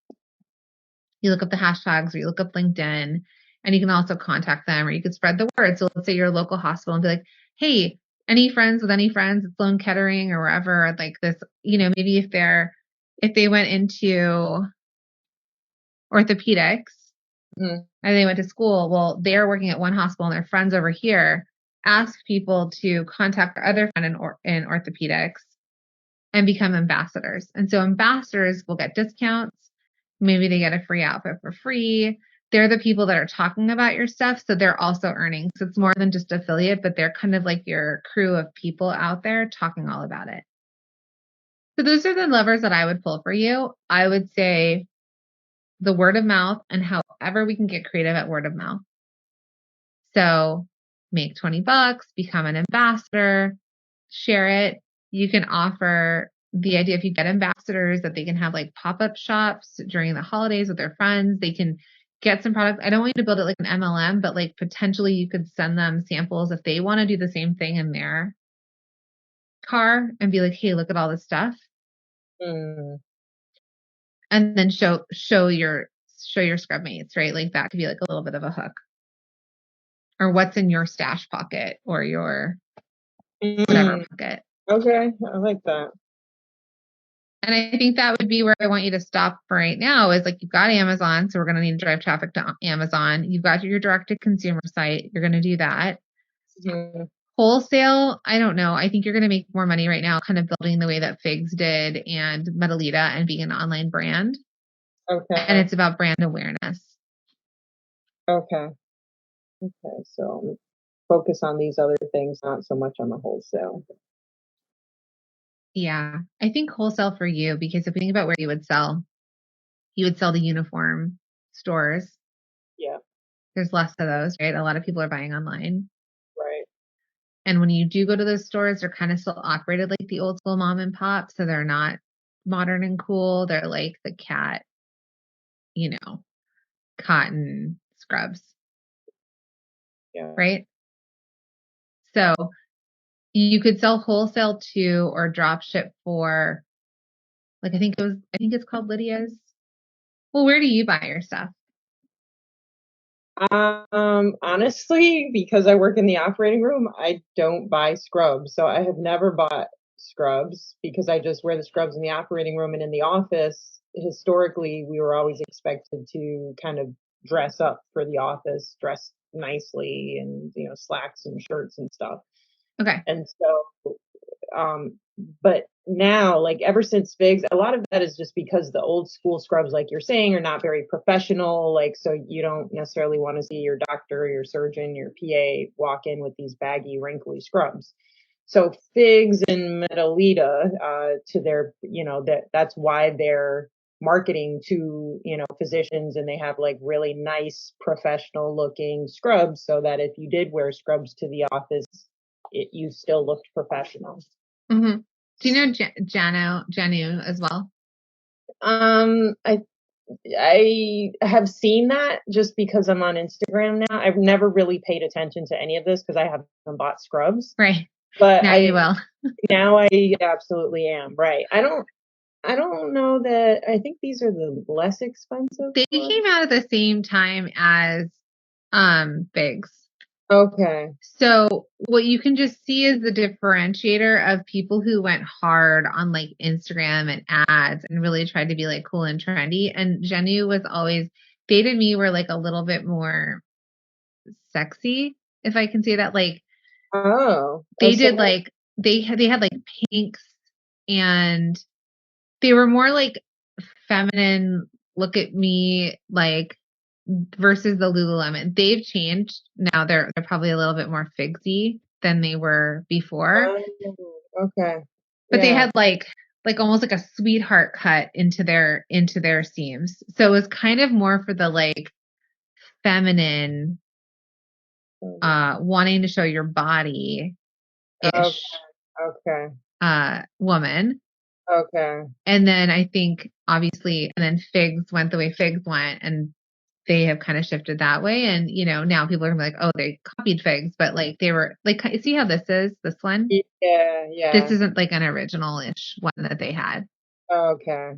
you look up the hashtags or you look up LinkedIn, and you can also contact them, or you could spread the word. So let's say your local hospital and be like, hey, any friends with any friends at Sloan Kettering or wherever, like this, maybe if they went into orthopedics and they went to school, well, they're working at one hospital and their friends over here, ask people to contact their other friend in orthopedics and become ambassadors. And so ambassadors will get discounts. Maybe they get a free outfit for free. They're the people that are talking about your stuff. So they're also earning. So it's more than just affiliate, but they're kind of like your crew of people out there talking all about it. So those are the levers that I would pull for you. I would say the word of mouth, and however we can get creative at word of mouth. So make $20, become an ambassador, share it. You can offer the idea, if you get ambassadors, that they can have like pop-up shops during the holidays with their friends. They can get some products. I don't want you to build it like an MLM, but like potentially you could send them samples if they want to do the same thing in their car and be like, hey, look at all this stuff. And then show your Scrubmates, right? Like that could be like a little bit of a hook. Or what's in your stash pocket or your whatever pocket. Okay, I like that. And I think that would be where I want you to stop for right now, is like, you've got Amazon, so we're going to need to drive traffic to Amazon. You've got your direct-to-consumer site. You're going to do that. Wholesale, I don't know. I think you're going to make more money right now kind of building the way that Figs did and Metalita and being an online brand. Okay. And it's about brand awareness. Okay, so focus on these other things, not so much on the wholesale. Yeah, I think wholesale for you, because if we think about where you would sell the uniform stores. Yeah. There's less of those, right? A lot of people are buying online. Right. And when you do go to those stores, they're kind of still operated like the old school mom and pop. So they're not modern and cool. They're like the cat, cotton scrubs. Yeah. Right. So you could sell wholesale to, or drop ship for, like, I think it's called Lydia's. Well, where do you buy your stuff? Honestly, because I work in the operating room, I don't buy scrubs. So I have never bought scrubs because I just wear the scrubs in the operating room. And in the office, historically, we were always expected to kind of dress up for the office, dress nicely, and, slacks and shirts and stuff. Okay. And so, but now, like, ever since Figs, a lot of that is just because the old school scrubs, like you're saying, are not very professional. Like, so you don't necessarily want to see your doctor, your surgeon, your PA walk in with these baggy, wrinkly scrubs. So Figs and Metalita, to their, that's why they're marketing to, physicians, and they have like really nice professional looking scrubs, so that if you did wear scrubs to the office, you still looked professional. Mm-hmm. Do you know Janu as well? I have seen that just because I'm on Instagram now. I've never really paid attention to any of this because I haven't bought scrubs. Right. But now you will. Now I absolutely am. Right. I don't know that. I think these are the less expensive. They came out at the same time as Figs. Okay. So what you can just see is the differentiator of people who went hard on like Instagram and ads and really tried to be like cool and trendy. And Janu was always, Fade and Me were like a little bit more sexy, if I can say that. Like, they did like, they had like pinks, and they were more like feminine, look at me, like, versus the Lululemon. They've changed now. They're probably a little bit more figsy than they were before. Okay. But they had like almost like a sweetheart cut into their seams. So it was kind of more for the like feminine, wanting to show your body ish. Okay. Woman. Okay. And then I think obviously, and then Figs went the way Figs went, and they have kind of shifted that way. And, now people are like, oh, they copied figs, but like they were like, see how this is, this one? Yeah. This isn't like an original-ish one that they had. Okay.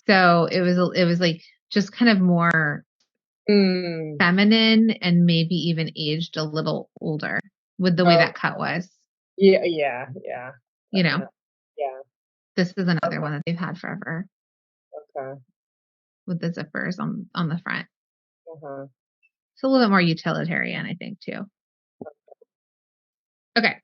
So it was like just kind of more feminine and maybe even aged a little older with the way that cut was. Yeah. Yeah. This is another Okay. one that they've had forever. Okay. With the zippers on the front. Uh-huh. It's a little bit more utilitarian, I think, too. Okay.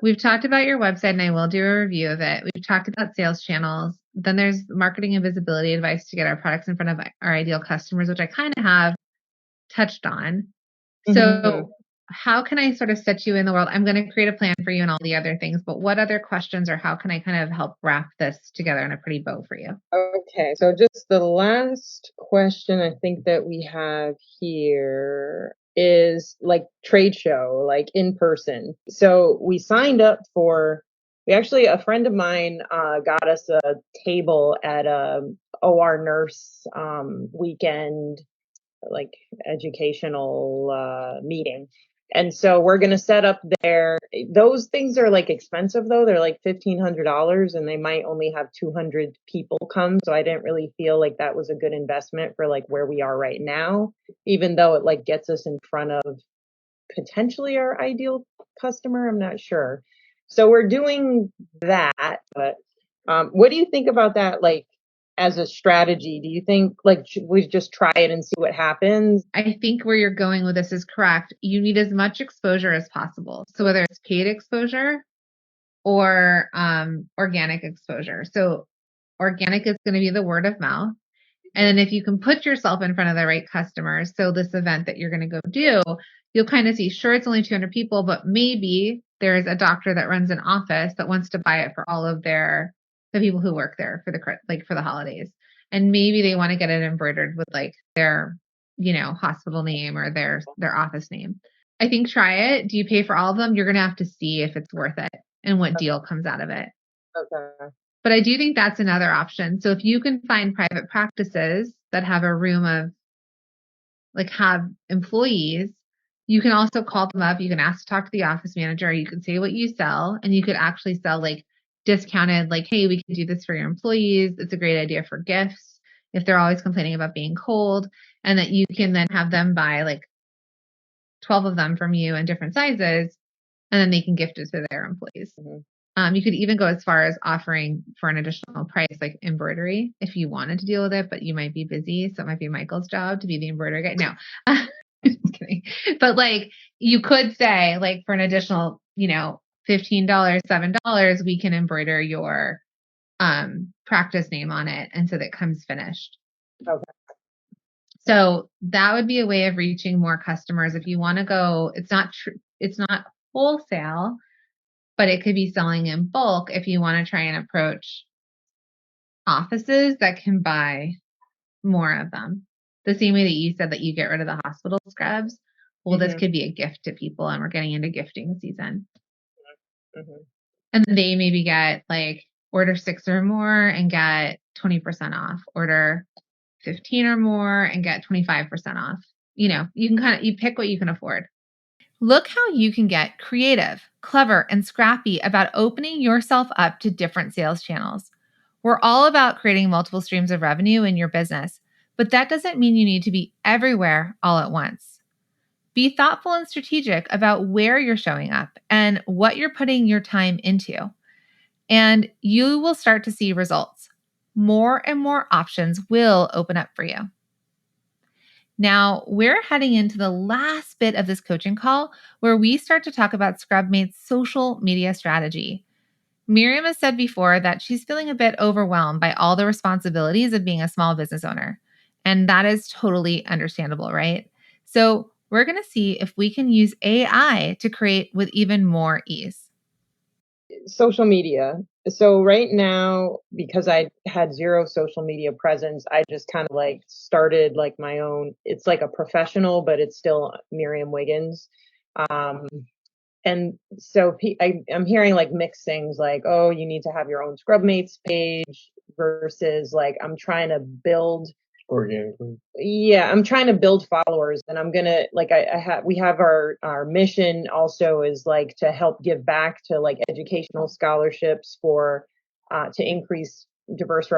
We've talked about your website, and I will do a review of it. We've talked about sales channels. Then there's marketing and visibility advice to get our products in front of our ideal customers, which I kind of have touched on. So how can I sort of set you in the world? I'm going to create a plan for you and all the other things, but what other questions or how can I kind of help wrap this together in a pretty bow for you? Okay. So just the last question I think that we have here is like trade show, like in person. So we signed up a friend of mine got us a table at a OR nurse weekend, like educational meeting. And so we're going to set up there. Those things are like expensive though. They're like $1,500 and they might only have 200 people come. So I didn't really feel like that was a good investment for like where we are right now, even though it like gets us in front of potentially our ideal customer. I'm not sure. So we're doing that. But what do you think about that? Like, as a strategy, do you think like should we just try it and see what happens? I think where you're going with this is correct. You need as much exposure as possible. So whether it's paid exposure or organic exposure. So organic is going to be the word of mouth. And then if you can put yourself in front of the right customers, so this event that you're going to go do, you'll kind of see, sure, it's only 200 people, but maybe there's a doctor that runs an office that wants to buy it for all of the people who work there for the holidays. And maybe they want to get it embroidered with like their, hospital name or their office name. I think try it. Do you pay for all of them? You're going to have to see if it's worth it and what deal comes out of it. Okay. But I do think that's another option. So if you can find private practices that have a room of have employees, you can also call them up. You can ask to talk to the office manager. You can say what you sell, and you could actually sell like discounted, like, hey, we can do this for your employees. It's a great idea for gifts if they're always complaining about being cold, and that you can then have them buy like 12 of them from you in different sizes, and then they can gift it to their employees. You could even go as far as offering for an additional price, like embroidery, if you wanted to deal with it, but you might be busy. So it might be Michael's job to be the embroidery guy. No, just kidding. But like, you could say like for an additional, $15, $7, we can embroider your practice name on it. And so that comes finished. Okay. So that would be a way of reaching more customers. If you want to go, it's not wholesale, but it could be selling in bulk if you want to try and approach offices that can buy more of them. The same way that you said that you get rid of the hospital scrubs. Well, this could be a gift to people, and we're getting into gifting season. And then they maybe get like order 6 or more and get 20% off, order 15 or more and get 25% off. You can you pick what you can afford. Look how you can get creative, clever, and scrappy about opening yourself up to different sales channels. We're all about creating multiple streams of revenue in your business, but that doesn't mean you need to be everywhere all at once. Be thoughtful and strategic about where you're showing up and what you're putting your time into, and you will start to see results. More and more options will open up for you. Now, we're heading into the last bit of this coaching call where we start to talk about Scrubmates' social media strategy. Miriam has said before that she's feeling a bit overwhelmed by all the responsibilities of being a small business owner. And that is totally understandable, right? So we're going to see if we can use AI to create with even more ease. Social media. So right now, because I had zero social media presence, I just kind of like started like my own, it's like a professional, but it's still Miriam Wiggins. And so I'm hearing like mixed things like, oh, you need to have your own Scrubmates page versus like I'm trying to build organically. Yeah, I'm trying to build followers, and I'm gonna like we have our mission also is like to help give back to like educational scholarships for to increase diverse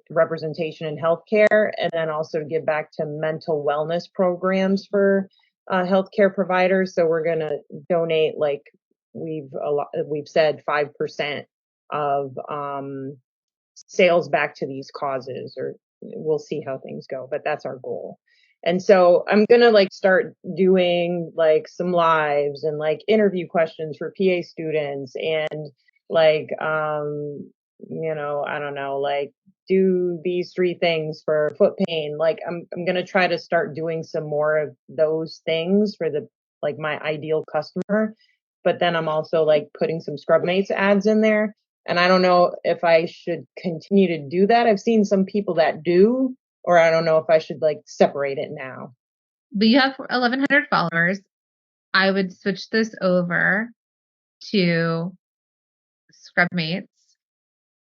representation in healthcare, and then also to give back to mental wellness programs for healthcare providers. So we're gonna donate like we've said 5% of sales back to these causes, or we'll see how things go, but that's our goal. And so I'm gonna like start doing like some lives and like interview questions for PA students, and like I don't know, like do these 3 things for foot pain. Like I'm gonna try to start doing some more of those things for the like my ideal customer. But then I'm also like putting some Scrubmates ads in there, and I don't know if I should continue to do that. I've seen some people that do, or I don't know if I should like separate it now. But you have 1,100 followers. I would switch this over to Scrubmates,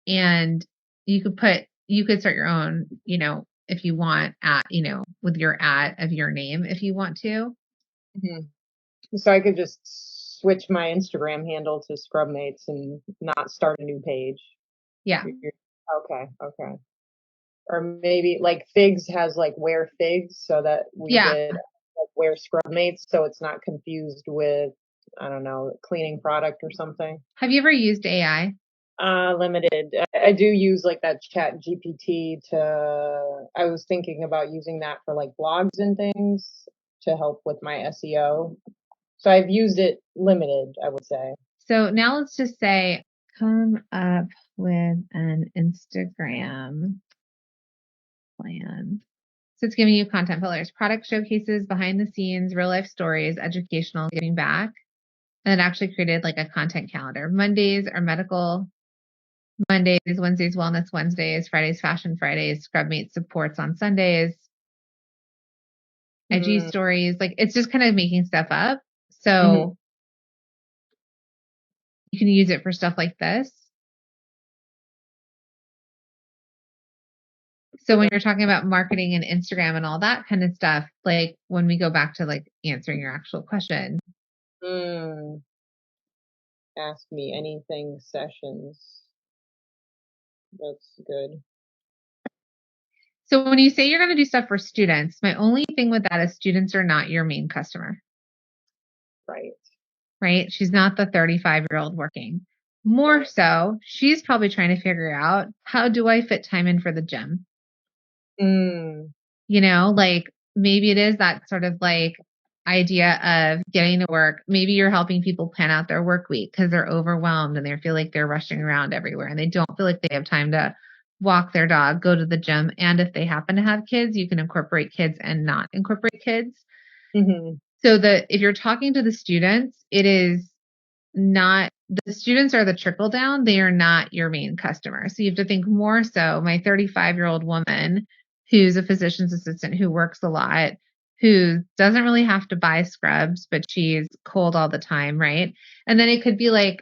and you could start your own, if you want, with your ad of your name, if you want to. So I could just switch my Instagram handle to Scrubmates and not start a new page. Yeah. Okay. Or maybe like Figs has like Wear Figs, so that we did like Wear Scrubmates, so it's not confused with, I don't know, cleaning product or something. Have you ever used AI? Limited. I do use like that Chat GPT I was thinking about using that for like blogs and things to help with my SEO. So I've used it limited, I would say. So now let's just say, come up with an Instagram plan. So it's giving you content pillars, product showcases, behind the scenes, real life stories, educational, giving back. And it actually created like a content calendar. Mondays are medical Mondays, Wednesdays, wellness Wednesdays, Fridays, fashion Fridays, Scrubmate supports on Sundays, IG stories. Like it's just kind of making stuff up. So you can use it for stuff like this. So when you're talking about marketing and Instagram and all that kind of stuff, like when we go back to like answering your actual question. Ask me anything sessions. That's good. So when you say you're going to do stuff for students, my only thing with that is students are not your main customer. Right? She's not the 35-year-old working. More so, she's probably trying to figure out, how do I fit time in for the gym? Like maybe it is that sort of like idea of getting to work. Maybe you're helping people plan out their work week because they're overwhelmed and they feel like they're rushing around everywhere and they don't feel like they have time to walk their dog, go to the gym. And if they happen to have kids, you can incorporate kids and not incorporate kids. So if you're talking to the students, it is not, the students are the trickle down. They are not your main customer. So you have to think more so, my 35-year-old woman who's a physician's assistant, who works a lot, who doesn't really have to buy scrubs, but she's cold all the time. Right. And then it could be like,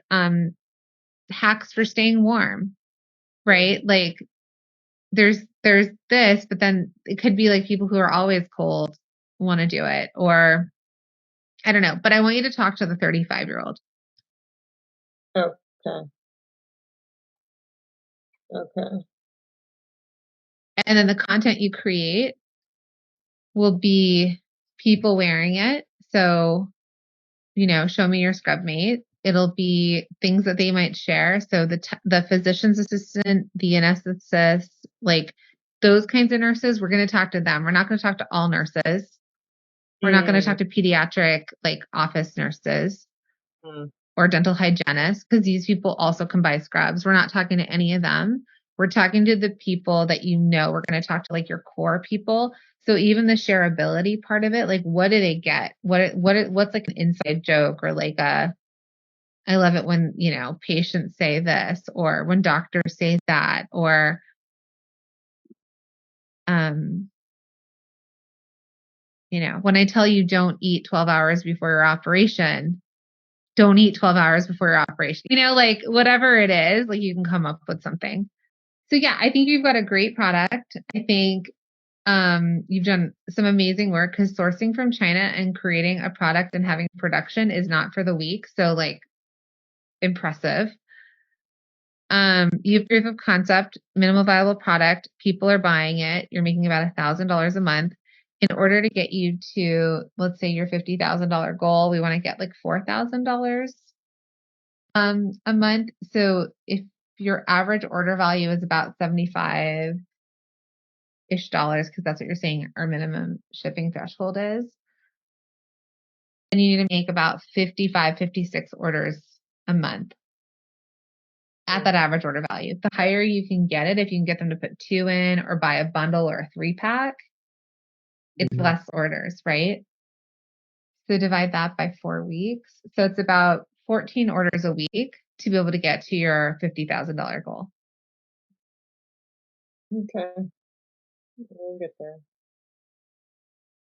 hacks for staying warm, right? Like there's this, but then it could be like people who are always cold want to do it, or I don't know, but I want you to talk to the 35-year-old. Okay. And then the content you create will be people wearing it. So, show me your Scrubmate. It'll be things that they might share. So the physician's assistant, the anesthetist, like those kinds of nurses, we're going to talk to them. We're not going to talk to all nurses. We're not going to talk to pediatric, like office nurses or dental hygienists, because these people also can buy scrubs. We're not talking to any of them. We're talking to the people that we're going to talk to, like your core people. So even the shareability part of it, like what do they get? What's like an inside joke, or like I love it when, patients say this, or when doctors say that, or, when I tell you don't eat 12 hours before your operation, don't eat 12 hours before your operation, like whatever it is, like you can come up with something. So yeah, I think you've got a great product. I think You've done some amazing work because sourcing from China and creating a product and having production is not for the weak. So like impressive. You have proof of concept, minimal viable product. People are buying it. You're making about $1,000 a month. In order to get you to, let's say, your $50,000 goal, we want to get like $4,000 a month. So if your average order value is about $75-ish, because that's what you're saying our minimum shipping threshold is, then you need to make about 55, 56 orders a month at that average order value. The higher you can get it, if you can get them to put 2 in or buy a bundle or a 3-pack, it's less orders, right? So divide that by 4 weeks. So it's about 14 orders a week to be able to get to your $50,000 goal. Okay. We'll get there.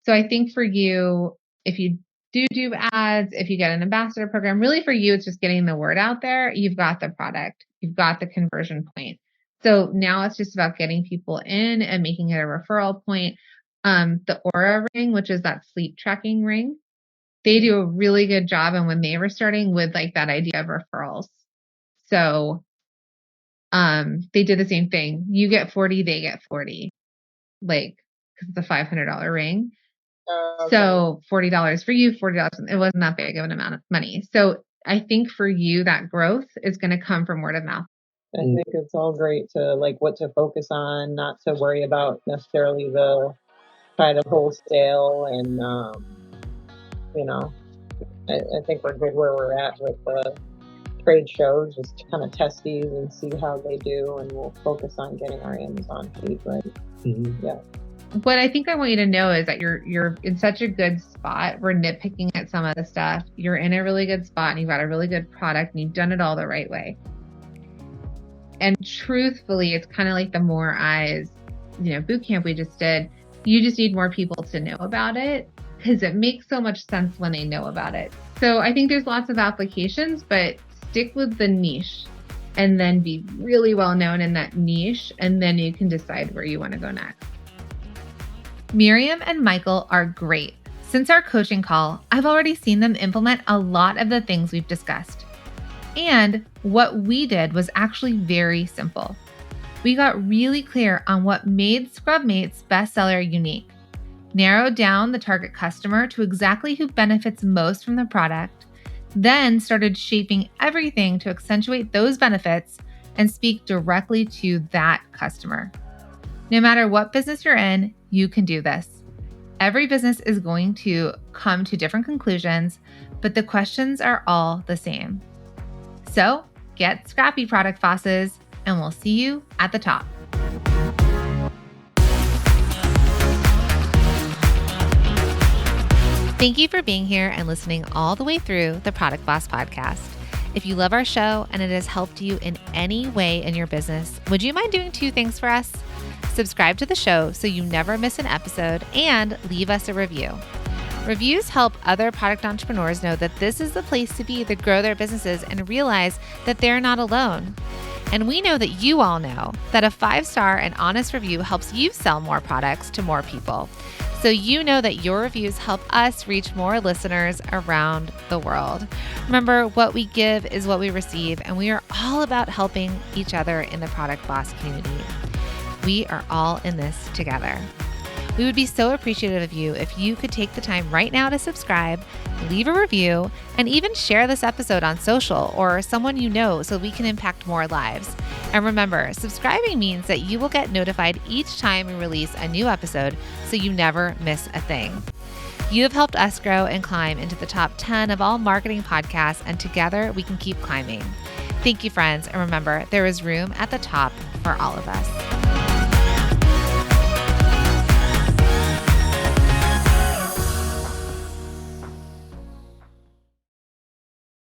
So I think for you, if you do ads, if you get an ambassador program, really for you, it's just getting the word out there. You've got the product, you've got the conversion point. So now it's just about getting people in and making it a referral point. The Aura ring, which is that sleep tracking ring, they do a really good job. And when they were starting with like that idea of referrals, so they did the same thing. You get 40, they get 40, like, because it's a $500 ring. Okay. So $40 for you, $40. It wasn't that big of an amount of money. So I think for you, that growth is going to come from word of mouth. I think it's all great to like what to focus on, not to worry about necessarily the kind of wholesale and, I think we're good where we're at with the trade shows, just to kind of test these and see how they do. And we'll focus on getting our Amazon feed right. Mm-hmm. Yeah. What I think I want you to know is that you're in such a good spot. We're nitpicking at some of the stuff. You're in a really good spot and you've got a really good product and you've done it all the right way. And truthfully, it's kind of like the more eyes, boot camp we just did. You just need more people to know about it because it makes so much sense when they know about it. So I think there's lots of applications, but stick with the niche and then be really well known in that niche. And then you can decide where you want to go next. Miriam and Michael are great. Since our coaching call, I've already seen them implement a lot of the things we've discussed. And what we did was actually very simple. We got really clear on what made Scrubmates bestseller unique, narrowed down the target customer to exactly who benefits most from the product, then started shaping everything to accentuate those benefits and speak directly to that customer. No matter what business you're in, you can do this. Every business is going to come to different conclusions, but the questions are all the same. So get scrappy, product bosses, and we'll see you at the top. Thank you for being here and listening all the way through the Product Boss podcast. If you love our show and it has helped you in any way in your business, would you mind doing 2 things for us? Subscribe to the show so you never miss an episode and leave us a review. Reviews help other product entrepreneurs know that this is the place to be to grow their businesses and realize that they're not alone. And we know that you all know that a 5-star and honest review helps you sell more products to more people. So you know that your reviews help us reach more listeners around the world. Remember, what we give is what we receive, and we are all about helping each other in the Product Boss community. We are all in this together. We would be so appreciative of you if you could take the time right now to subscribe, leave a review, and even share this episode on social or someone you know so we can impact more lives. And remember, subscribing means that you will get notified each time we release a new episode so you never miss a thing. You have helped us grow and climb into the top 10 of all marketing podcasts, and together we can keep climbing. Thank you, friends, and remember, there is room at the top for all of us.